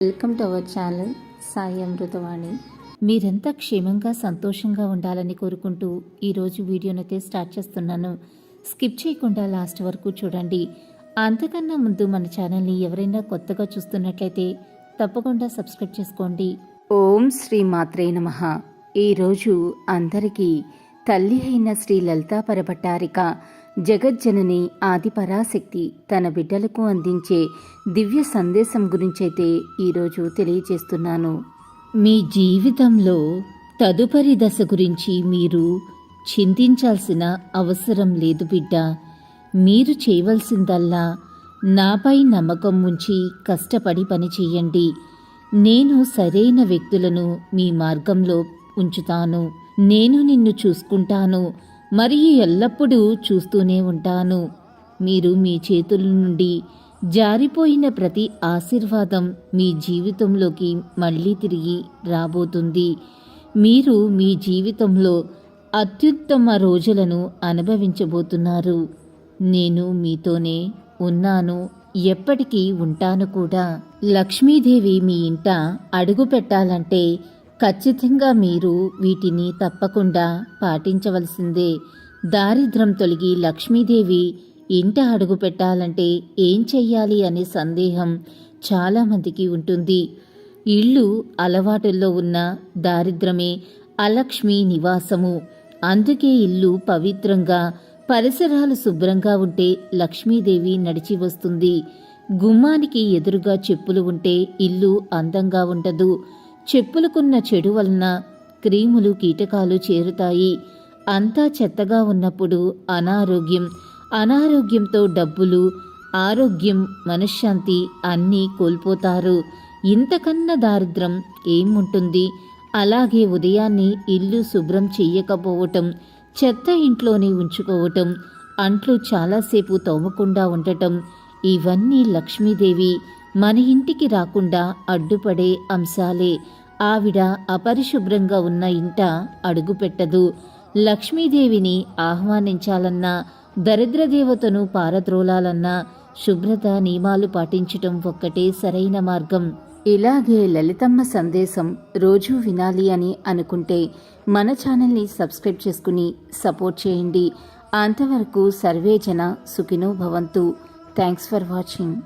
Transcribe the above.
Welcome to our channel Sai Amruthavani. మీరంతా క్షేమంగా సంతోషంగా ఉండాలని కోరుకుంటూ ఈరోజు వీడియోనైతే స్టార్ట్ చేస్తున్నాను. స్కిప్ చేయకుండా లాస్ట్ వరకు చూడండి. అంతకన్నా ముందు మన ఛానల్ని ఎవరైనా కొత్తగా చూస్తున్నట్లయితే తప్పకుండా సబ్స్క్రైబ్ చేసుకోండి. ఓం శ్రీ మాత్రే నమః. ఈరోజు అందరికీ తల్లి అయిన శ్రీ లలితా పరభట్టారిక జగజ్జనని ఆదిపరాశక్తి తన బిడ్డలకు అందించే దివ్య సందేశం గురించైతే ఈరోజు తెలియజేస్తున్నాను. మీ జీవితంలో తదుపరి దశ గురించి మీరు చింతించాల్సిన అవసరం లేదు బిడ్డ. మీరు చేయవలసిందల్లా నాపై నమ్మకం ఉంచి కష్టపడి పని చేయండి. నేను సరైన వ్యక్తులను మీ మార్గంలో ఉంచుతాను. నేను నిన్ను చూసుకుంటాను మరియు ఎల్లప్పుడూ చూస్తూనే ఉంటాను. మీరు మీ చేతుల నుండి జారిపోయిన ప్రతి ఆశీర్వాదం మీ జీవితంలోకి మళ్ళీ తిరిగి రాబోతుంది. మీరు మీ జీవితంలో అత్యుత్తమ రోజులను అనుభవించబోతున్నారు. నేను మీతోనే ఉన్నాను, ఎప్పటికీ ఉంటాను కూడా. లక్ష్మీదేవి మీ ఇంట అడుగు పెట్టాలంటే ఖచ్చితంగా మీరు వీటిని తప్పకుండా పాటించవలసిందే. దారిద్ర్యం తొలగి లక్ష్మీదేవి ఇంట అడుగు పెట్టాలంటే ఏం చెయ్యాలి అనే సందేహం చాలామందికి ఉంటుంది. ఇల్లు అలవాటుల్లో ఉన్న దారిద్రమే అలక్ష్మి నివాసము. అందుకే ఇల్లు పవిత్రంగా, పరిసరాలు శుభ్రంగా ఉంటే లక్ష్మీదేవి నడిచి వస్తుంది. గుమ్మానికి ఎదురుగా చెప్పులు ఉంటే ఇల్లు అందంగా ఉండదు. చెప్పులకున్న చెడు వలన క్రీములు, కీటకాలు చేరుతాయి. అంతా చెత్తగా ఉన్నప్పుడు అనారోగ్యంతో డబ్బులు, ఆరోగ్యం, మనశ్శాంతి అన్నీ కోల్పోతారు. ఇంతకన్నా దారిద్రం ఏముంటుంది? అలాగే ఉదయాన్నే ఇల్లు శుభ్రం చెయ్యకపోవటం, చెత్త ఇంట్లోనే ఉంచుకోవటం, అంట్లు చాలాసేపు తోమకుండా ఉండటం, ఇవన్నీ లక్ష్మీదేవి మన ఇంటికి రాకుండా అడ్డుపడే అంశాలే. ఆవిడ అపరిశుభ్రంగా ఉన్న ఇంట అడుగుపెట్టదు. లక్ష్మీదేవిని ఆహ్వానించాలన్నా, దరిద్రదేవతను పారద్రోలాలన్నా శుభ్రత నియమాలు పాటించటం ఒక్కటే సరైన మార్గం. ఇలాగే లలితమ్మ సందేశం రోజూ వినాలి అని అనుకుంటే మన ఛానల్ని సబ్స్క్రైబ్ చేసుకుని సపోర్ట్ చేయండి. అంతవరకు సర్వేజన సుఖినో భవంతు. Thanks for watching.